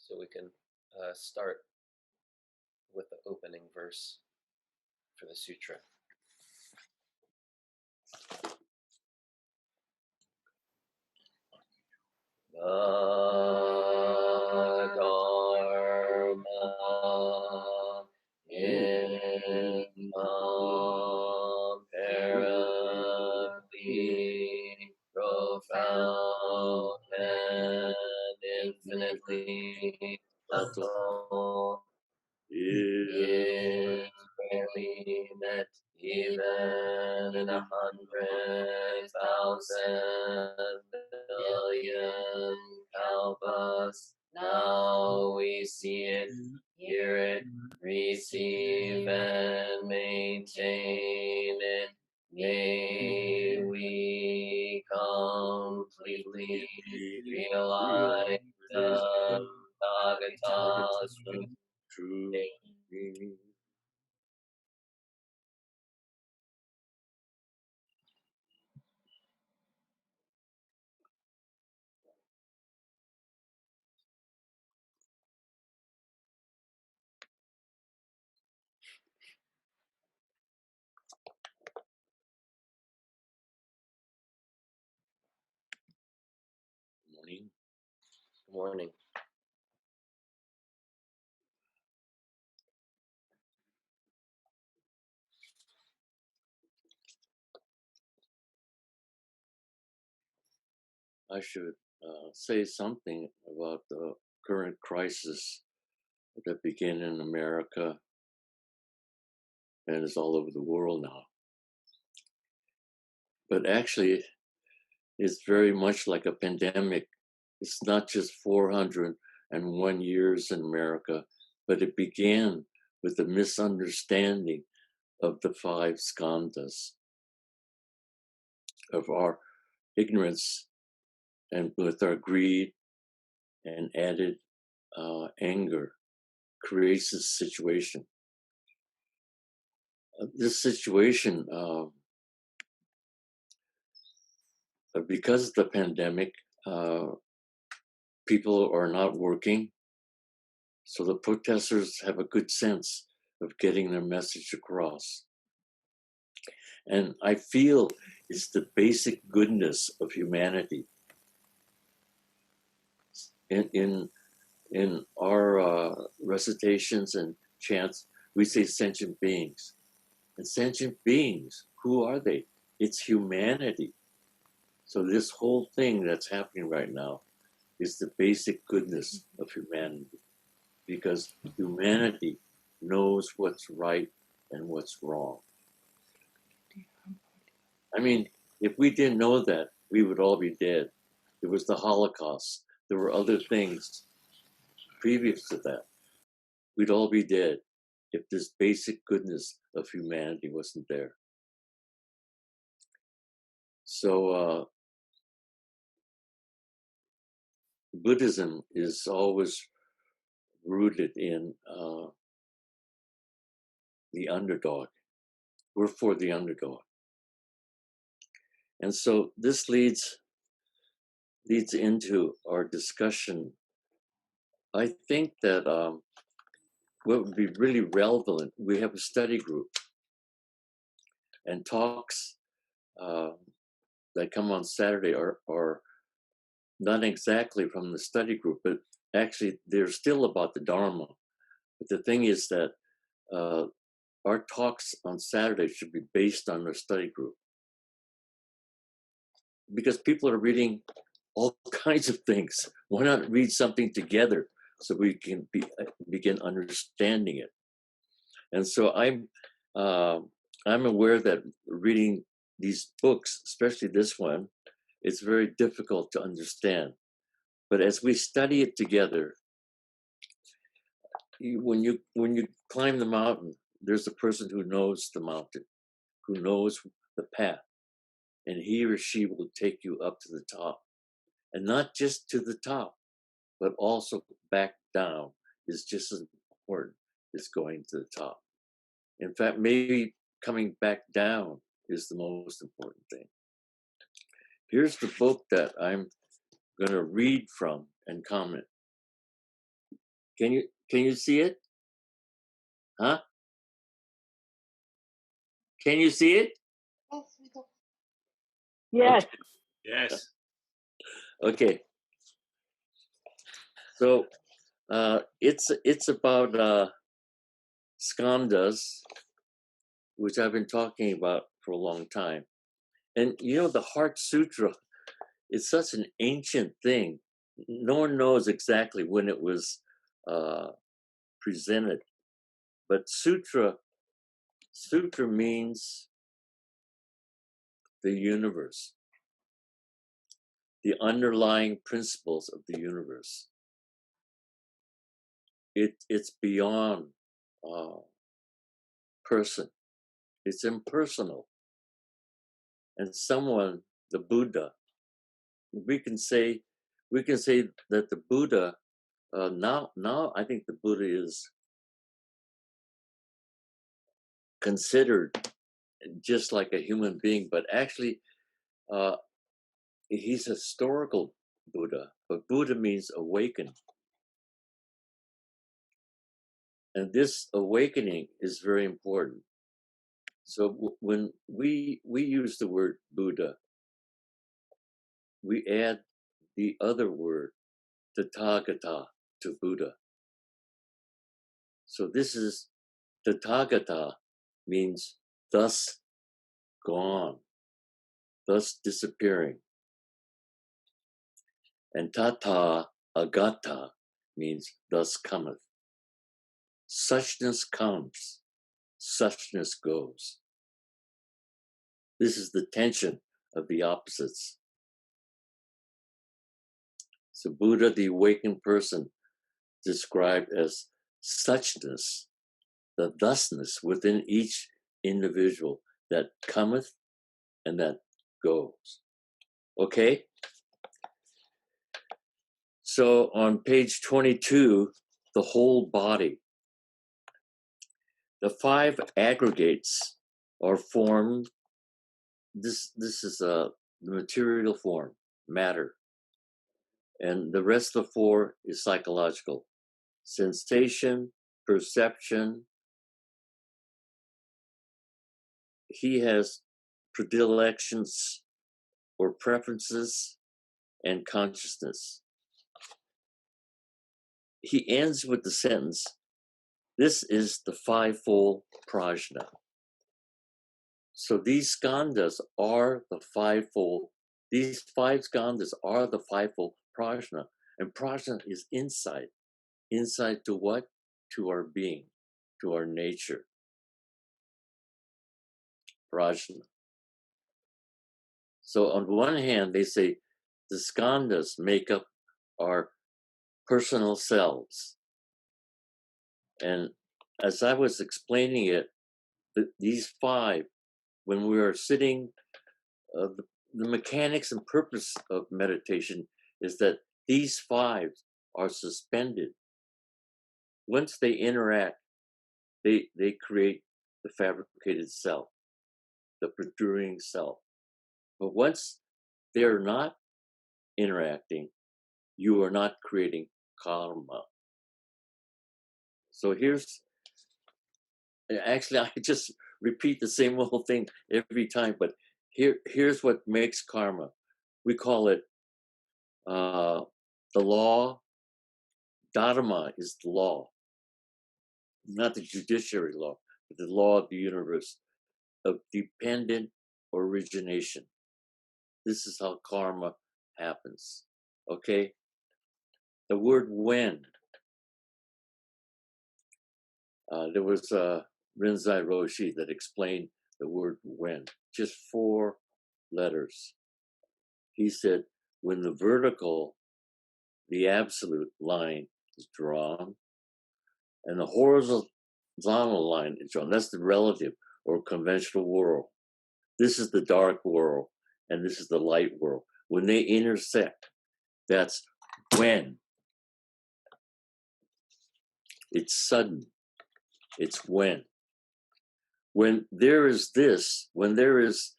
So we can start with the opening verse for the sutra. Dharma incomparably profound and infinitely subtle is rarely met even in 100,000 billion kalpas. Now we see it, hear it, receive and maintain it. May we completely realize the Tathagata's true meaning. Morning. Good morning. I should say something about the current crisis that began in America and is all over the world now. But actually, it's very much like a pandemic. It's not just 401 years in America, but it began with the misunderstanding of the five skandhas, of our ignorance and with our greed and added anger creates this situation. This situation, because of the pandemic, people are not working, so the protesters have a good sense of getting their message across. And I feel it's the basic goodness of humanity. In our recitations and chants, we say sentient beings. And sentient beings, who are they? It's humanity. So this whole thing that's happening right now is the basic goodness of humanity, because humanity knows what's right and what's wrong. I mean, if we didn't know that, we would all be dead. There was the Holocaust. There were other things previous to that. We'd all be dead if this basic goodness of humanity wasn't there. So Buddhism is always rooted in the underdog. We're for the underdog. And so this leads into our discussion. I think that what would be really relevant, we have a study group and talks that come on Saturday are not exactly from the study group, but actually they're still about the Dharma. But the thing is that our talks on Saturday should be based on the study group, because people are reading all kinds of things. Why not read something together so we can begin understanding it? And so I'm aware that reading these books, especially this one, it's very difficult to understand. But as we study it together, when you climb the mountain, there's a person who knows the mountain, who knows the path, and he or she will take you up to the top. And not just to the top, but also back down is just as important as going to the top. In fact, maybe coming back down is the most important thing. Here's the book that I'm going to read from and comment. Can you see it? Huh? Can you see it? Yes. Okay. Yes. Okay. So it's about skandhas, which I've been talking about for a long time. And the Heart Sutra is such an ancient thing. No one knows exactly when it was presented, but sutra means the universe, the underlying principles of the universe. It's beyond person. It's impersonal. And someone, the Buddha, we can say that the Buddha now I think the Buddha is considered just like a human being, but actually he's a historical Buddha. But Buddha means awakened, and this awakening is very important. So when we use the word Buddha, we add the other word Tathagata to Buddha. So this is Tathagata means thus gone, thus disappearing. And Tata Agata means thus cometh. Suchness comes, suchness goes. This is the tension of the opposites. So Buddha, the awakened person, described as suchness, the thusness within each individual that cometh and that goes. Okay? So on page 22, the whole body. The 5 aggregates are formed. This is the material form, matter. And the rest of the 4 is psychological. Sensation, perception. He has predilections or preferences and consciousness. He ends with the sentence, this is the 5-fold prajna. So these skandhas are the 5-fold. These 5 skandhas are the 5-fold prajna. And prajna is insight. Insight to what? To our being, to our nature. Prajna. So on one hand, they say the skandhas make up our personal selves. And as I was explaining it, these 5, when we are sitting, the mechanics and purpose of meditation is that these 5 are suspended. Once they interact, they create the fabricated self, the protruding self. But once they're not interacting, you are not creating karma. So actually I just repeat the same old thing every time, but here's what makes karma. We call it the law. Dharma is the law, not the judiciary law, but the law of the universe of dependent origination. This is how karma happens. Okay? The word when. There was Rinzai Roshi that explained the word when. Just 4 letters. He said, when the vertical, the absolute line is drawn, and the horizontal line is drawn, that's the relative or conventional world. This is the dark world, and this is the light world. When they intersect, that's when. It's sudden. It's when. When there is this, when there is,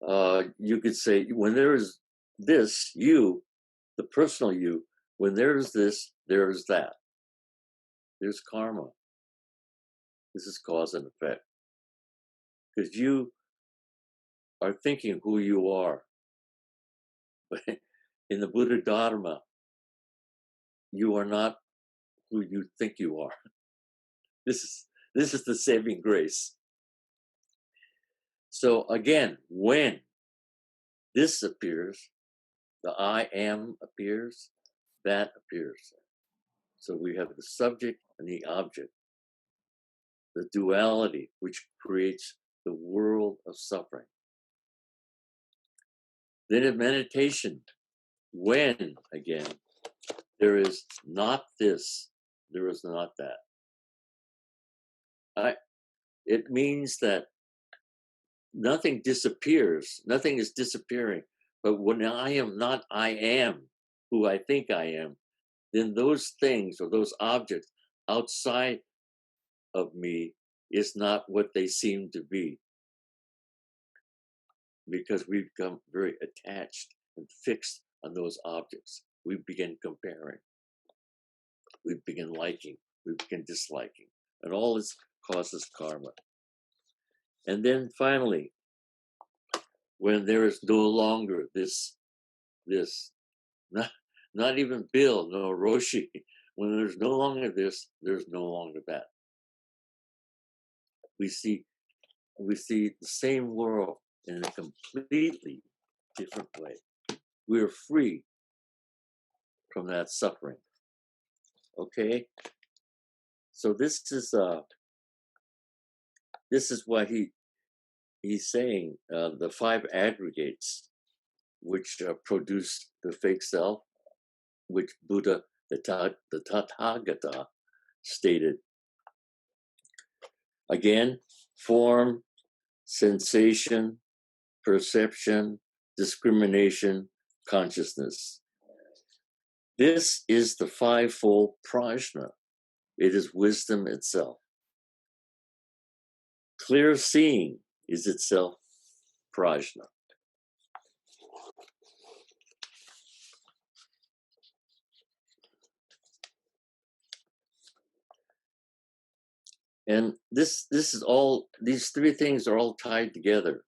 you could say, when there is this, you, the personal you, when there is this, there is that. There's karma. This is cause and effect. Because you are thinking who you are. But in the Buddha Dharma, you are not who you think you are. This is the saving grace. So again, when this appears, the I am appears, that appears. So we have the subject and the object, the duality, which creates the world of suffering. Then in meditation, when, again, there is not this, there is not that. It means that nothing disappears, nothing is disappearing. But when I am not I am who I think I am, then those things or those objects outside of me is not what they seem to be. Because we become very attached and fixed on those objects. We begin comparing. We begin liking. We begin disliking. And all this causes karma. And then finally, when there is no longer this not even Bill, no Roshi, when there's no longer this, there's no longer that. We see the same world in a completely different way. We are free from that suffering. Okay? So this is what he's saying, the 5 aggregates which produce the fake self, which Buddha, the Tathagata, stated. Again, form, sensation, perception, discrimination, consciousness. This is the 5-fold prajna. It is wisdom itself. Clear seeing is itself prajna. And this is all, these 3 things are all tied together.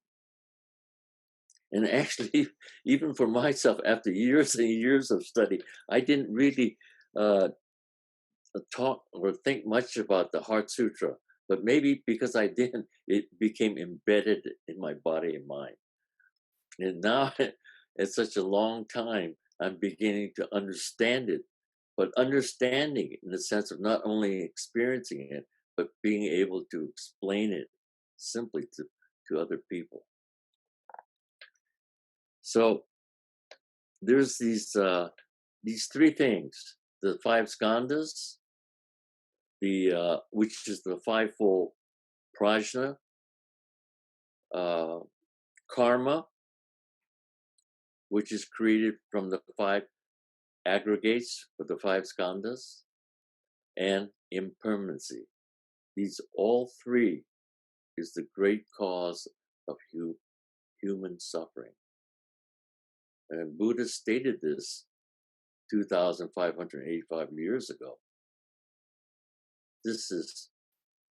And actually, even for myself, after years and years of study, I didn't really talk or think much about the Heart Sutra. But maybe because I didn't, it became embedded in my body and mind. And now, at such a long time, I'm beginning to understand it. But understanding it in the sense of not only experiencing it, but being able to explain it simply to other people. So there's these 3 things: the 5 skandhas, which is the 5-fold prajna, karma, which is created from the 5 aggregates of the 5 skandhas, and impermanency. These all 3 is the great cause of human suffering. And Buddha stated this 2,585 years ago. This is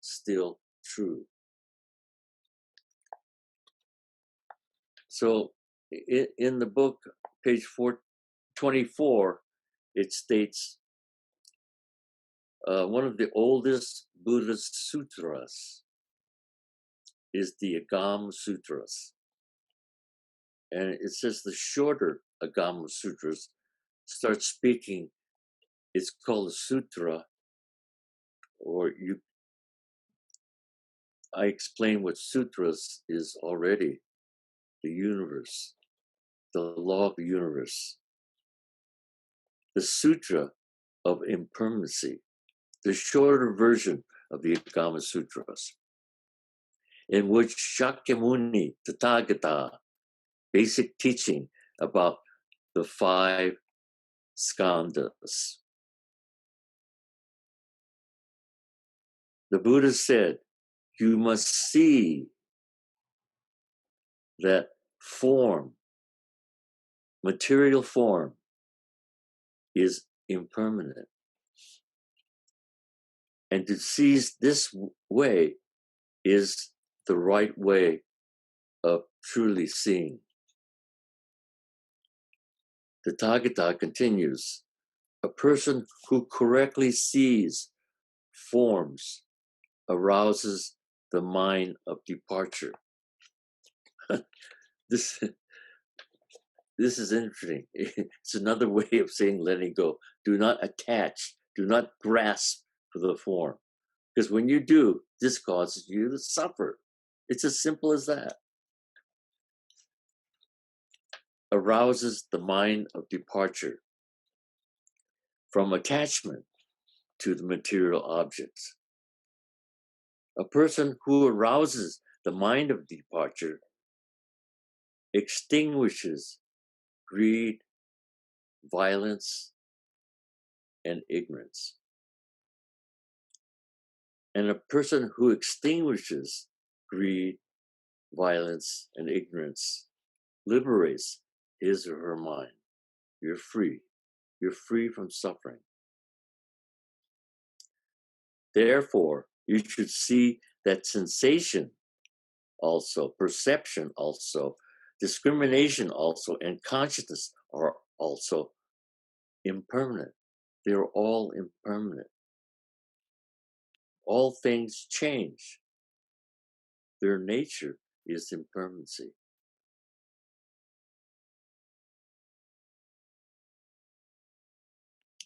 still true. So in the book, page 424, it states, one of the oldest Buddhist sutras is the Agama Sutras. And it says the shorter Agama Sutras start speaking, it's called a sutra, or I explain what sutras is already, the universe, the law of the universe. The Sutra of Impermanency, the shorter version of the Agama Sutras, in which Shakyamuni Tathagata, basic teaching about the 5 skandhas. The Buddha said, you must see that form, material form, is impermanent. And to seize this way is the right way of truly seeing. The Tathagata continues, a person who correctly sees forms arouses the mind of departure. This is interesting. It's another way of saying letting go. Do not attach, do not grasp for the form. Because when you do, this causes you to suffer. It's as simple as that. Arouses the mind of departure from attachment to the material objects. A person who arouses the mind of departure extinguishes greed, violence, and ignorance. And a person who extinguishes greed, violence, and ignorance liberates his or her mind. You're free. You're free from suffering. Therefore, you should see that sensation also, perception also, discrimination also, and consciousness are also impermanent. They're all impermanent. All things change. Their nature is impermanency.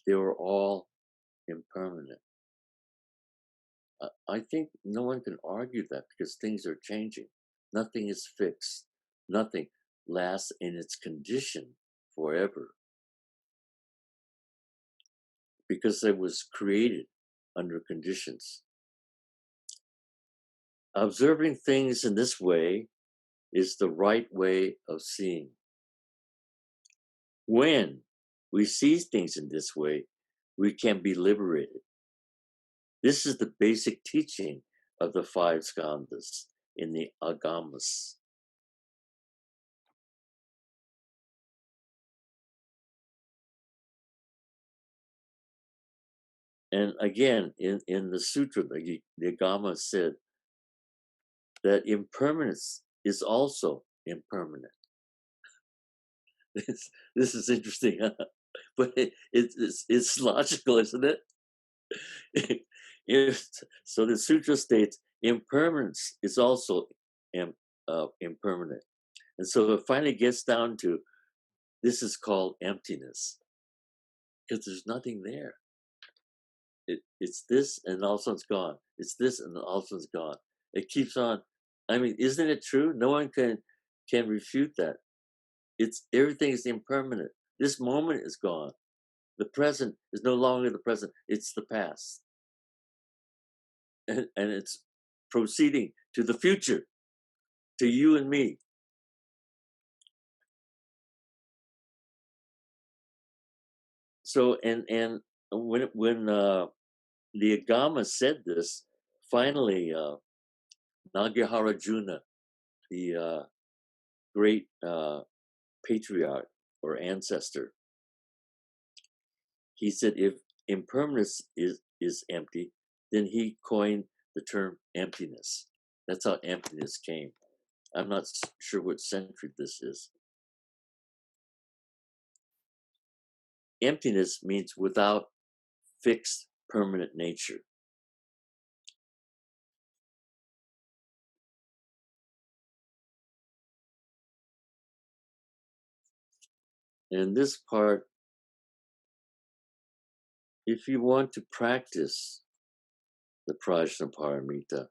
They are all impermanent. I think no one can argue that because things are changing. Nothing is fixed. Nothing lasts in its condition forever. Because it was created under conditions. Observing things in this way is the right way of seeing. When we see things in this way, we can be liberated. This is the basic teaching of the 5 skandhas in the Agamas. And again, in the sutra, the Agama said that impermanence is also impermanent. This is interesting, huh? But it's logical, isn't it? So the sutra states impermanence is also impermanent. And so it finally gets down to this is called emptiness because there's nothing there. It's this and all of a sudden it's gone. It's this and all of a sudden it's gone. It keeps on. I mean, isn't it true? No one can refute that. It's everything is impermanent. This moment is gone. The present is no longer the present. It's the past. And it's proceeding to the future, to you and me. So, and when the Agama said this, finally, Nagaharajuna, the great patriarch or ancestor, he said, if impermanence is empty, then he coined the term emptiness. That's how emptiness came. I'm not sure what century this is. Emptiness means without fixed permanent nature. And this part, if you want to practice the Prajnaparamita,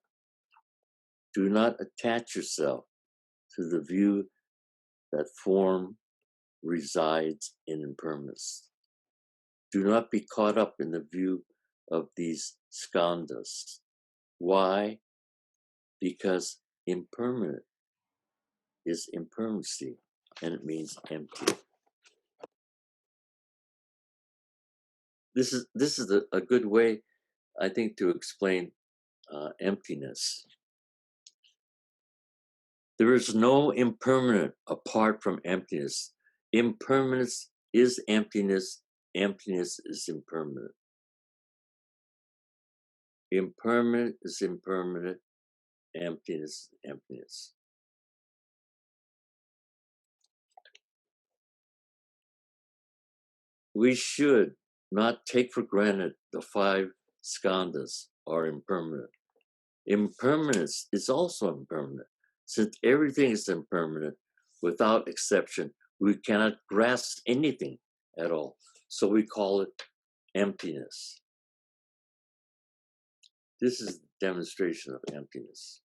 do not attach yourself to the view that form resides in impermanence. Do not be caught up in the view of these skandhas. Why? Because impermanent is impermanency, and it means empty. This is a good way, I think, to explain emptiness. There is no impermanent apart from emptiness. Impermanence is emptiness. Emptiness is impermanent. Impermanent is impermanent, emptiness is emptiness. We should not take for granted the 5 skandhas are impermanent. Impermanence is also impermanent. Since everything is impermanent, without exception, we cannot grasp anything at all. So we call it emptiness. This is a demonstration of emptiness.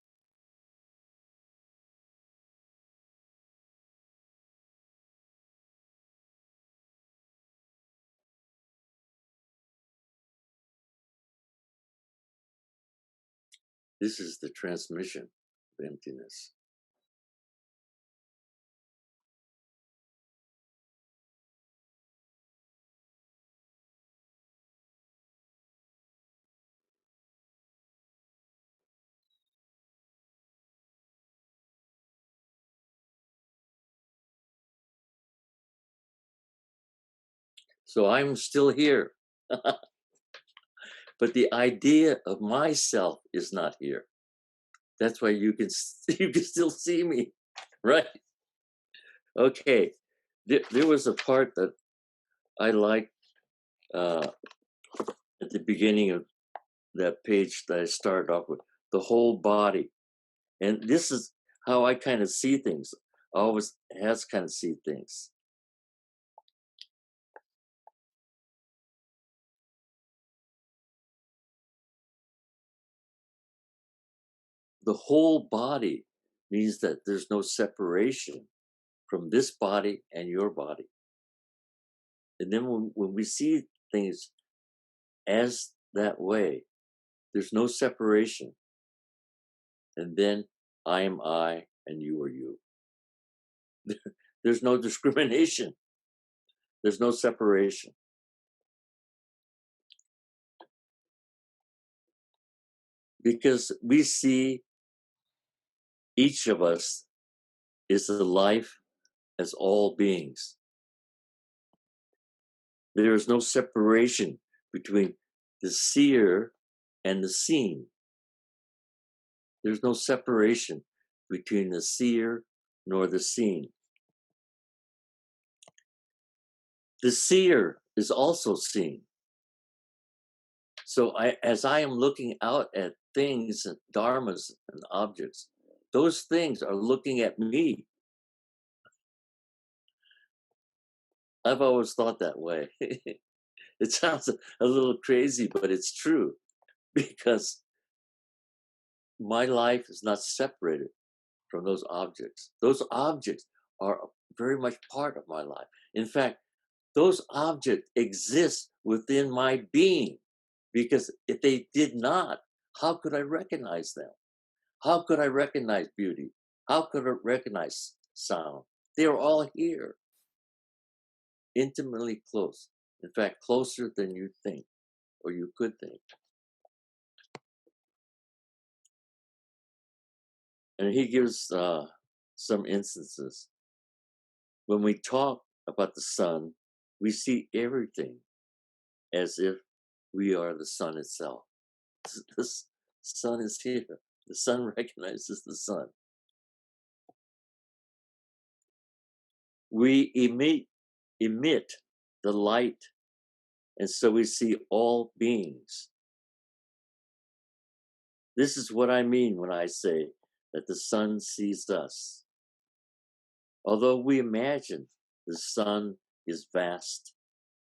This is the transmission of emptiness. So I'm still here. But the idea of myself is not here. That's why you can still see me, right? Okay, there was a part that I liked at the beginning of that page that I started off with, the whole body. And this is how I kind of see things. I always has kind of see things. The whole body means that there's no separation from this body and your body. And then when we see things as that way, there's no separation. And then I am I and you are you. There's no discrimination. There's no separation. Because we see each of us is a life as all beings. There is no separation between the seer and the seen. There's no separation between the seer nor the seen. The seer is also seen. So as I am looking out at things and dharmas and objects, those things are looking at me. I've always thought that way. It sounds a little crazy, but it's true, because my life is not separated from those objects. Those objects are very much part of my life. In fact, those objects exist within my being, because if they did not, how could I recognize them? How could I recognize beauty? How could I recognize sound? They are all here, intimately close. In fact, closer than you think, or you could think. And he gives some instances. When we talk about the sun, we see everything as if we are the sun itself. The sun is here. The sun recognizes the sun. We emit the light, and so we see all beings. This is what I mean when I say that the sun sees us. Although we imagine the sun is vast,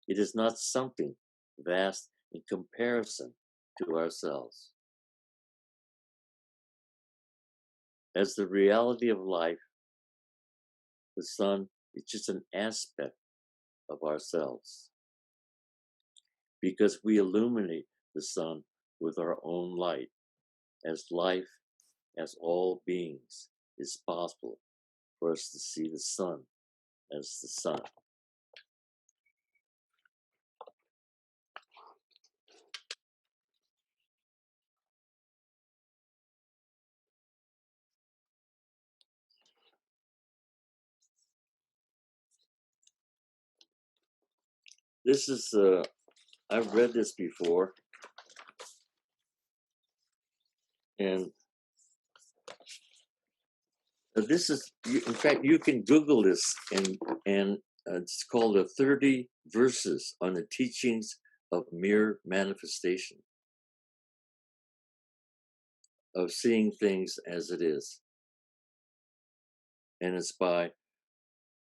it is not something vast in comparison to ourselves. As the reality of life, the sun is just an aspect of ourselves, because we illuminate the sun with our own light. As life, as all beings, is possible for us to see the sun as the sun. This is, I've read this before. And this is, in fact, you can Google this, and it's called the 30 Verses on the Teachings of Mere Manifestation, of seeing things as it is. And it's by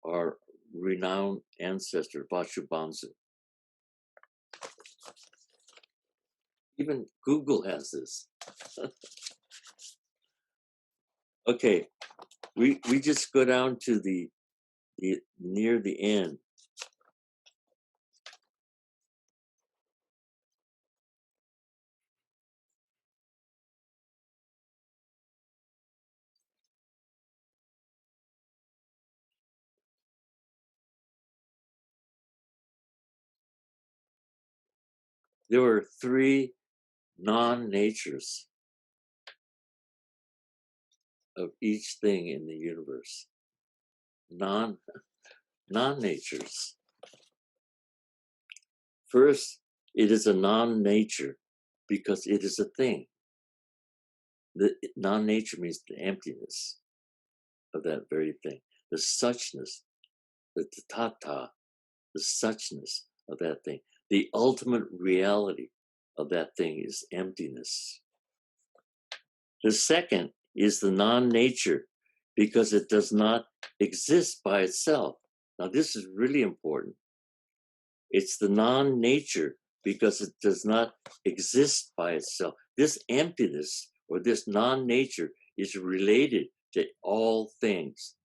our renowned ancestor, Vasubandhu. Even Google has this. Okay, we just go down to the near the end. There were 3 non-natures of each thing in the universe. Non-natures. First, it is a non-nature because it is a thing. The non-nature means the emptiness of that very thing, the suchness, the tathata, the suchness of that thing. The ultimate reality of that thing is emptiness. The second is the non-nature because it does not exist by itself. Now, this is really important. It's the non-nature because it does not exist by itself. This emptiness or this non-nature is related to all things.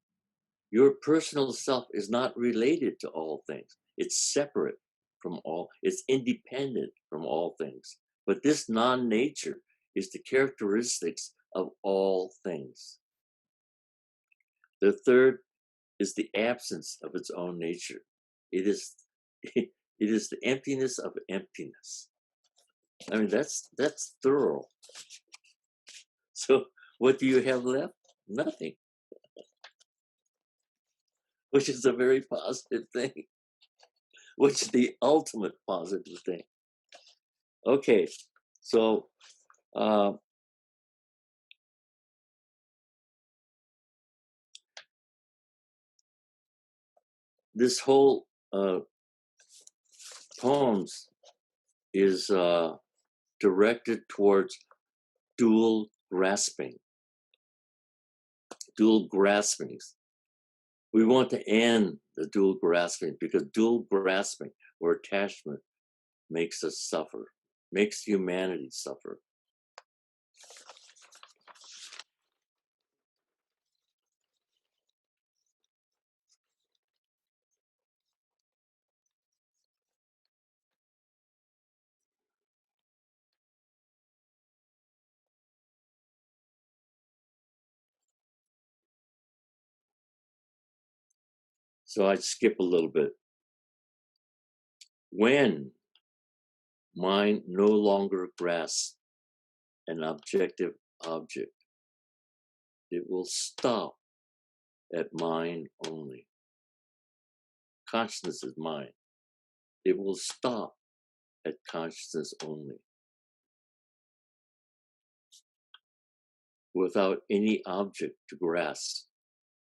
Your personal self is not related to all things. It's separate from all, it's independent from all things. But this non-nature is the characteristics of all things. The third is the absence of its own nature. It is the emptiness of emptiness. I mean, that's thorough. So what do you have left? Nothing, which is a very positive thing, which is the ultimate positive thing. Okay, so this whole poems is directed towards dual grasping. Dual graspings. We want to end the dual grasping because dual grasping or attachment makes us suffer, makes humanity suffer. So I skip a little bit. When mind no longer grasps an objective object, it will stop at mind only. Consciousness is mind. It will stop at consciousness only. Without any object to grasp.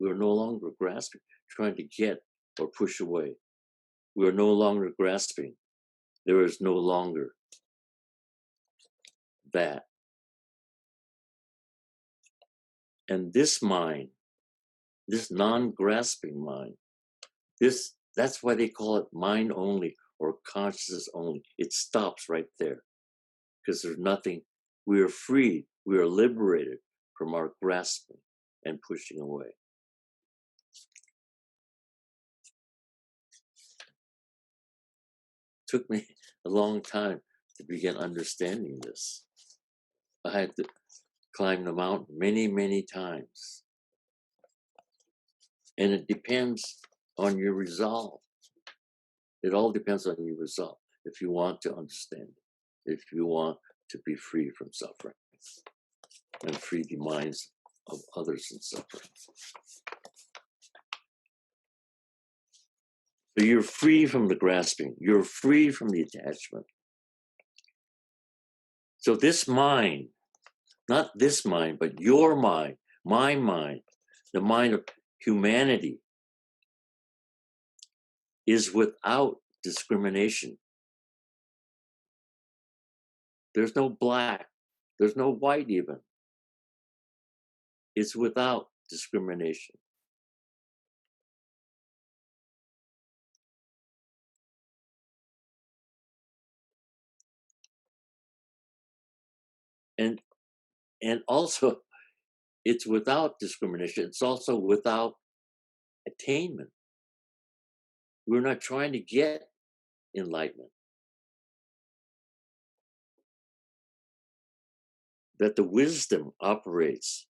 We are no longer grasping, trying to get or push away. We are no longer grasping. There is no longer that. And this mind, this non-grasping mind, that's why they call it mind only or consciousness only. It stops right there because there's nothing. We are free. We are liberated from our grasping and pushing away. Took me a long time to begin understanding this. I had to climb the mountain many, many times. And it depends on your resolve. It all depends on your resolve. If you want to understand it, if you want to be free from suffering and free the minds of others in suffering. So you're free from the grasping. You're free from the attachment. So this mind not this mind, but your mind, my mind, the mind of humanity, is without discrimination. There's no black, there's no white even. It's without discrimination. And also, it's without discrimination. It's also without attainment. We're not trying to get enlightenment. That the wisdom operates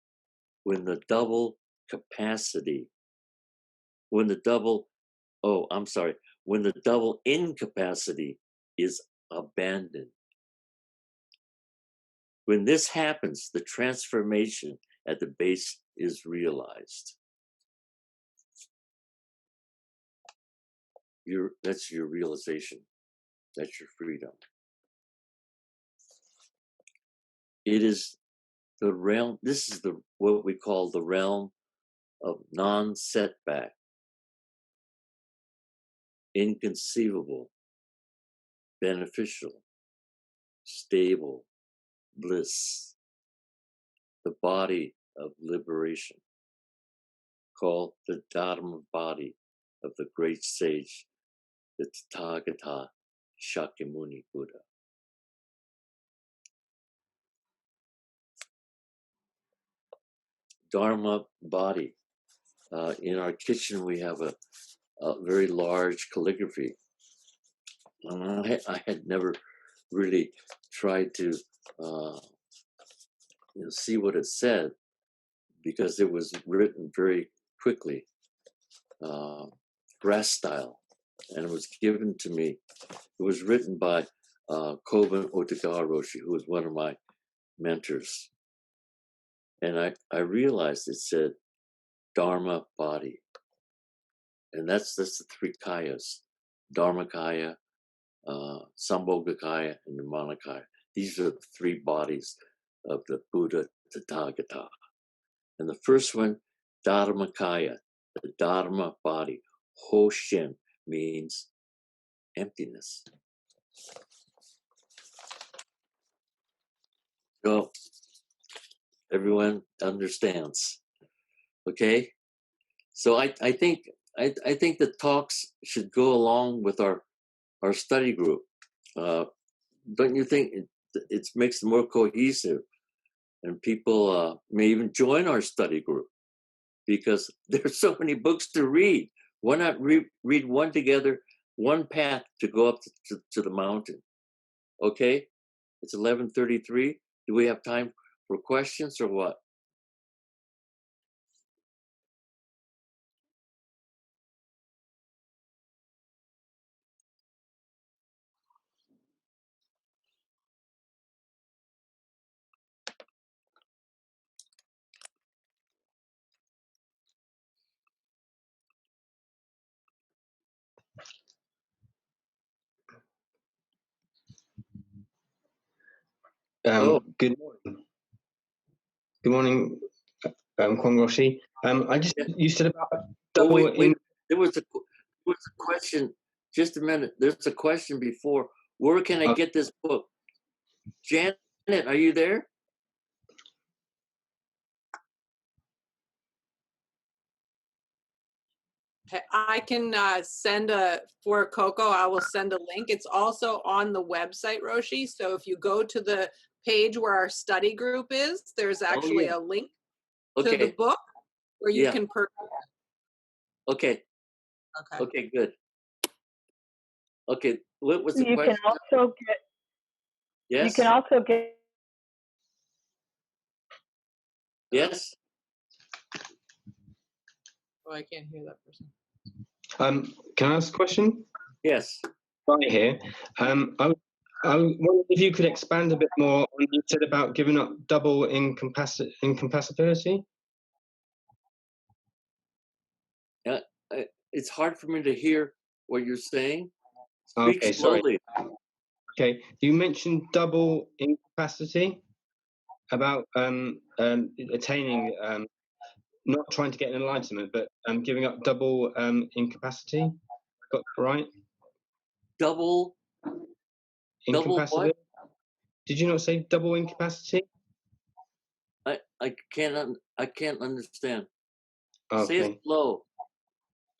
when the double capacity, when the double incapacity is abandoned. When this happens, the transformation at the base is realized. That's your realization. That's your freedom. It is the realm, this is what we call the realm of non-setback, inconceivable, beneficial, stable, bliss, the body of liberation, called the Dharma body of the great sage, the Tathagata Shakyamuni Buddha. Dharma body. In our kitchen, we have a very large calligraphy. I had never really tried to see what it said because it was written very quickly, grass style, and it was given to me. It was written by Kwong Roshi, who was one of my mentors. And I realized it said Dharma body. And that's the three kayas, Dharmakaya, Sambhogakaya, and Nirmanakaya. These are the three bodies of the Buddha Tathagata. And the first one, Dharmakaya, the Dharma body. Hoshin means emptiness. So everyone understands. Okay? So I think the talks should go along with our study group. Don't you think it makes it more cohesive? And people may even join our study group because there's so many books to read. Why not read one together, one path to go up to the mountain? Okay, it's 11:33. Do we have time for questions or what? Good morning. Good morning, Kwong Roshi. You said about double. Wait. There was a question. Just a minute. There's a question before. Where can I get this book? Janet, are you there? I can send for Coco, I will send a link. It's also on the website, Roshi. So if you go to the page where our study group is, there's actually a link to the book where you can purchase it. Okay. Okay, good. Okay, what was the question? You can also get. Yes. You can also get. Yes. Oh, I can't hear that person. Can I ask a question? Yes. Right here. I wonder if you could expand a bit more on what you said about giving up double incompatibility. It's hard for me to hear what you're saying. Speak slowly. Sorry. Okay, you mentioned double incapacity. about attaining, not trying to get enlightenment, but giving up double incapacity. Got that right? Double Incapacity. what? Did you not say double incapacity? I can't understand. Say Okay. it slow.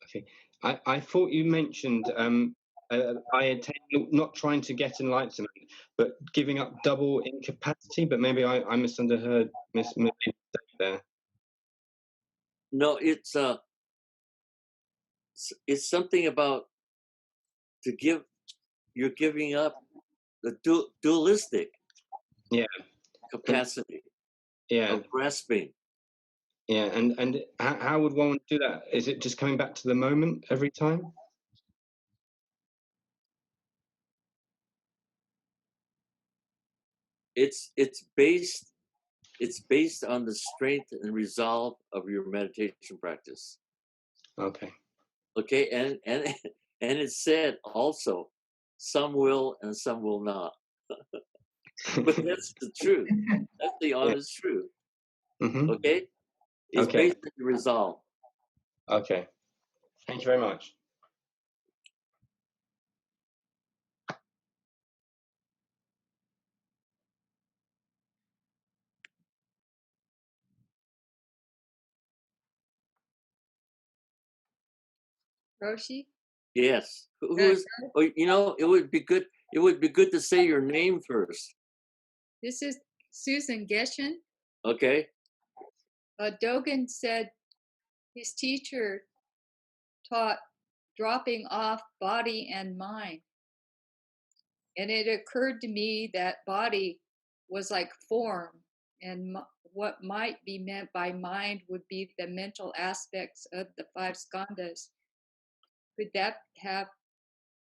Okay. I thought you mentioned I attain not trying to get enlightenment, but giving up double incapacity. But maybe I misunderstood there. No, it's something about to give. You're giving up the dualistic Yeah. capacity Yeah. of grasping. Yeah. And how would one do that? Is it just coming back to the moment every time? It's based on the strength and resolve of your meditation practice. Okay. Okay, and and it said also, some will and some will not. But that's the truth. That's the honest truth. Mm-hmm. Okay, it's Okay. based on the resolve. Okay. Thank you very much. Roshi? Yes. Who is? Oh, it would be good. It would be good to say your name first. This is Susan Geshen. Okay. Dogen said his teacher taught dropping off body and mind. And it occurred to me that body was like form, and what might be meant by mind would be the mental aspects of the five skandhas. Could that have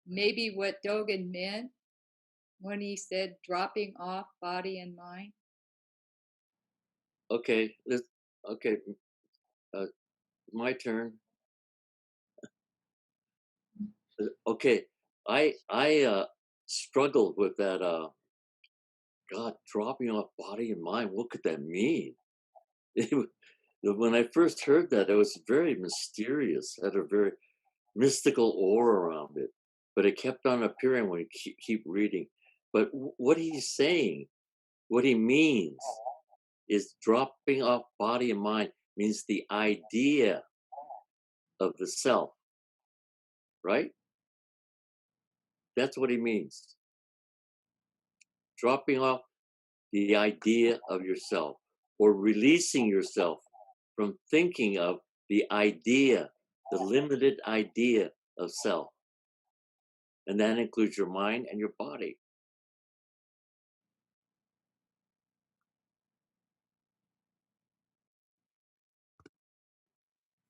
maybe what Dogen meant when he said dropping off body and mind? Okay. Okay. My turn. Okay. I struggled with that. God, dropping off body and mind. What could that mean? When I first heard that, it was very mysterious. Had a very mystical aura around it. But it kept on appearing when you keep reading. But what he's saying, what he means, is dropping off body and mind means the idea of the self, right? That's what he means. Dropping off the idea of yourself, or releasing yourself from thinking of the idea, the limited idea of self. And that includes your mind and your body.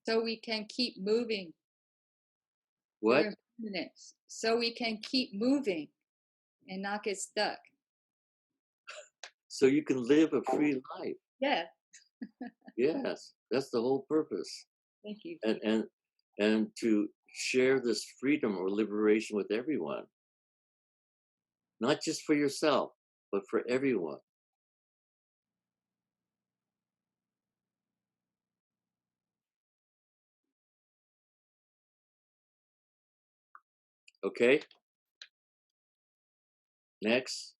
So we can keep moving. What? Minutes. So we can keep moving and not get stuck. So you can live a free life. Yeah. Yes, that's the whole purpose. Thank you. And to share this freedom or liberation with everyone. Not just for yourself, but for everyone. Okay? Next.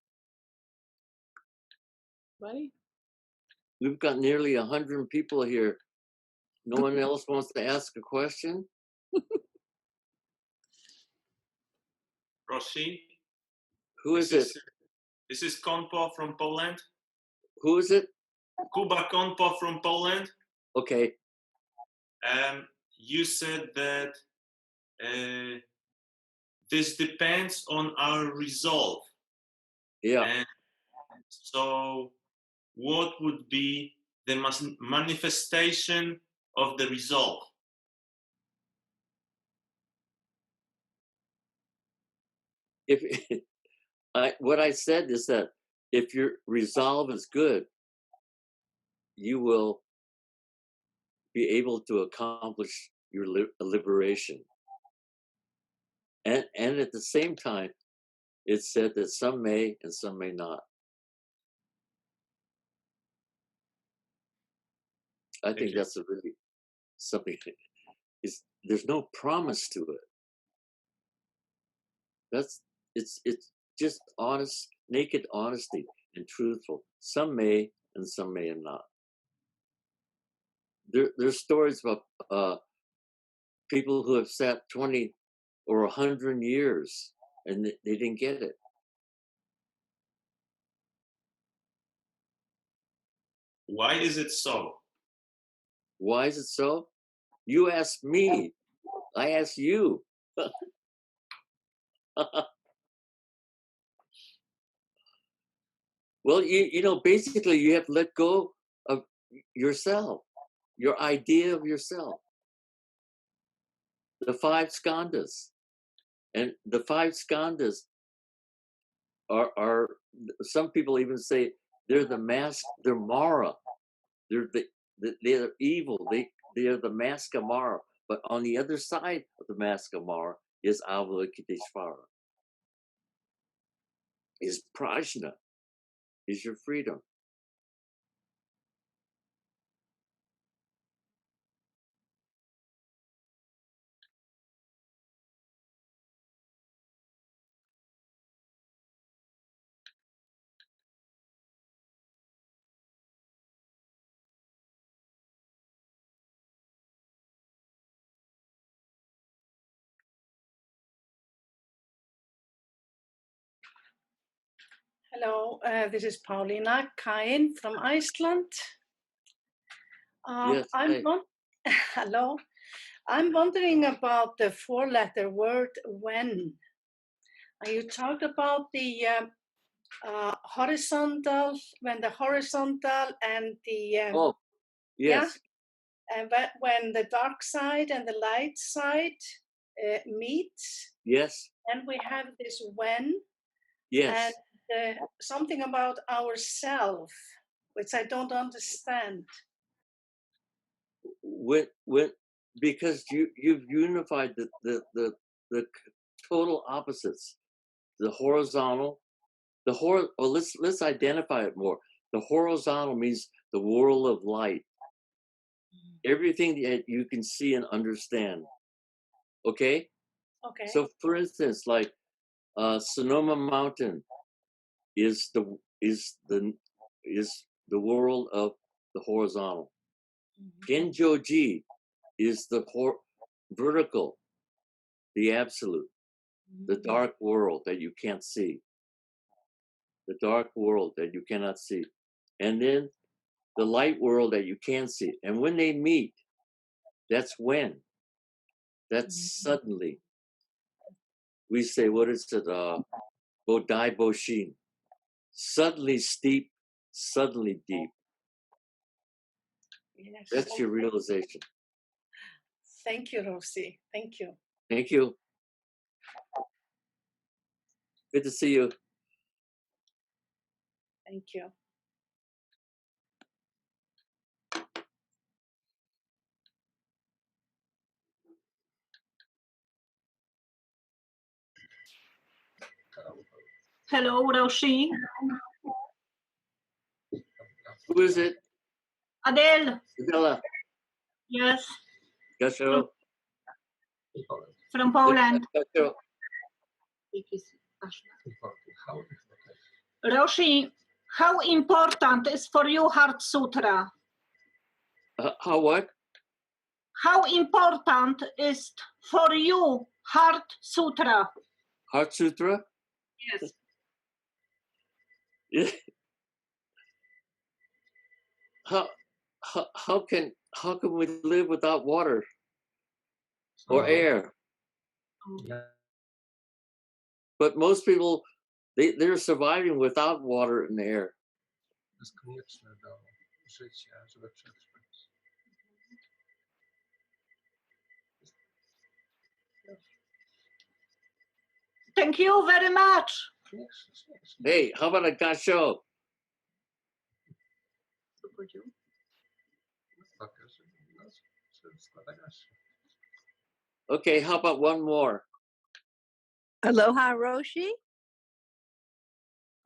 Buddy? We've got nearly 100 people here. No one else wants to ask a question? Roshi, Who is it? This is Konpo from Poland. Who is it? Kuba Konpo from Poland. Okay. You said that this depends on our resolve. Yeah. And so what would be the manifestation of the resolve? If what I said is that if your resolve is good, you will be able to accomplish your liberation. And at the same time, it said that some may and some may not. I think you. that's a really something. There's no promise to it. It's just honest, naked honesty and truthful. Some may and some may not. There's stories about people who have sat 20 or 100 years and they didn't get it. Why is it so? Why is it so? You ask me. I ask you. Well, you know, basically you have to let go of yourself, your idea of yourself. The five skandhas. And the five skandhas are some people even say they're the mask, they're Mara. They're evil. They are the mask of Mara. But on the other side of the mask of Mara is Avalokiteshvara. Is prajna, is your freedom. Hello, this is Paulina Kain from Iceland. Yes, hi. Hello. I'm wondering about the four-letter word when. You talked about the horizontal, when the horizontal and the Oh, yes. and when the dark side and the light side meet, Yes. and we have this when. Yes. And something about ourself, which I don't understand. Because you've unified the total opposites, the horizontal, let's identify it more. The horizontal means the world of light, everything that you can see and understand. Okay. Okay. So, for instance, like Sonoma Mountain is the world of the horizontal. Genjoji is the vertical, the absolute, the dark world that you can't see, the dark world that you cannot see, and then the light world that you can see. And when they meet, that's when. That's suddenly. We say, what is it? Bodai Boshin. Suddenly steep, suddenly deep. Yes. That's your realization. Thank you, Rosie. Thank you. Thank you. Good to see you. Thank you. Hello, Roshi. Who is it? Adele. Adela. Yes, Jakusho. from Poland. Jakusho. Roshi, how important is for you Heart Sutra? How what? How important is for you Heart Sutra? Heart Sutra? Yes. Yeah. How can we live without water or air? But most people they're surviving without water and air. Thank you very much. Hey, how about a Jakusho? Okay, how about one more? Aloha, Roshi.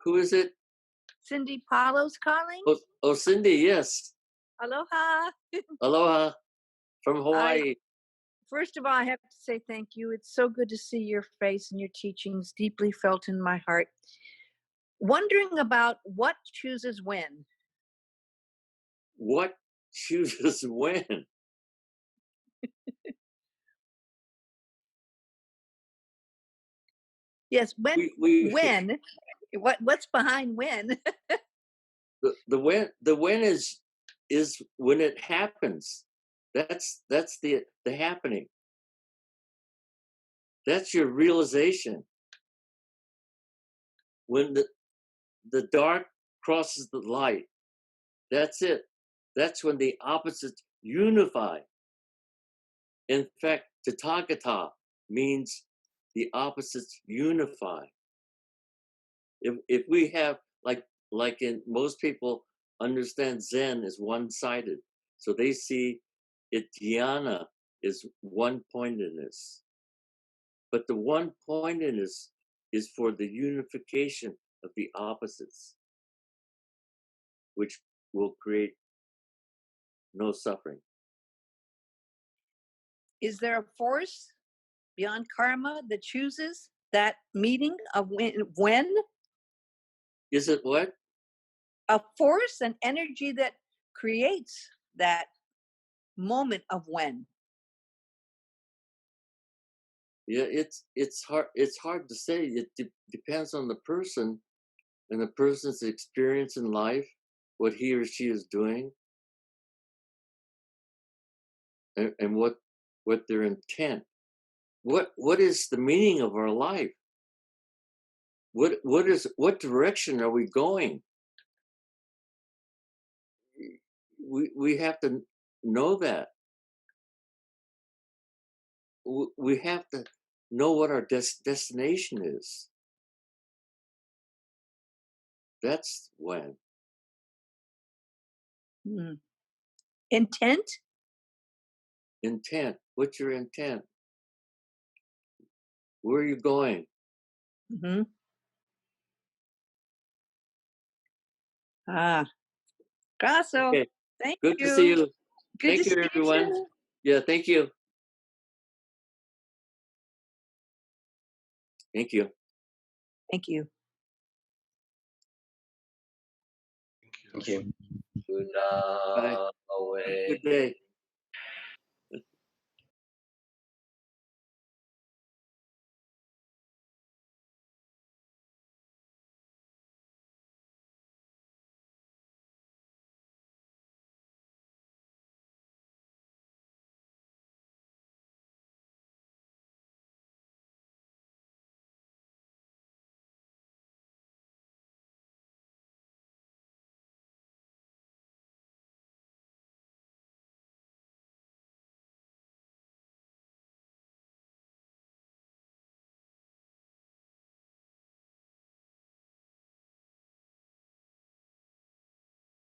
Who is it? Cindy Paulo's calling. Oh, Cindy, yes. Aloha. Aloha from Hawaii. First of all, I have to say thank you. It's so good to see your face and your teachings deeply felt in my heart. Wondering about what chooses when. What chooses when? Yes, when? We When? What's behind when? the when is when it happens. That's the happening. That's your realization. When the dark crosses the light, that's it. That's when the opposites unify. In fact, Tathagata means the opposites unify. If we have like in most people understand Zen is one-sided, so they see it dhyana is one-pointedness. But the one-pointedness is for the unification of the opposites, which will create no suffering. Is there a force beyond karma that chooses that meeting of when? Is it what? A force, an energy that creates that moment of when. Yeah, it's hard to say. It depends on the person and the person's experience in life, what he or she is doing, and what their intent. What is the meaning of our life? What direction are we going? We have to know that. We have to know what our destination is. That's when. Intent? Intent. What's your intent? Where are you going? Mm-hmm. Ah, Jakuso. Okay. Thank Good you. to see you. Good Thank to you, see everyone. you. Yeah, thank you. Thank you. Thank you. Thank you. Bye. Good day.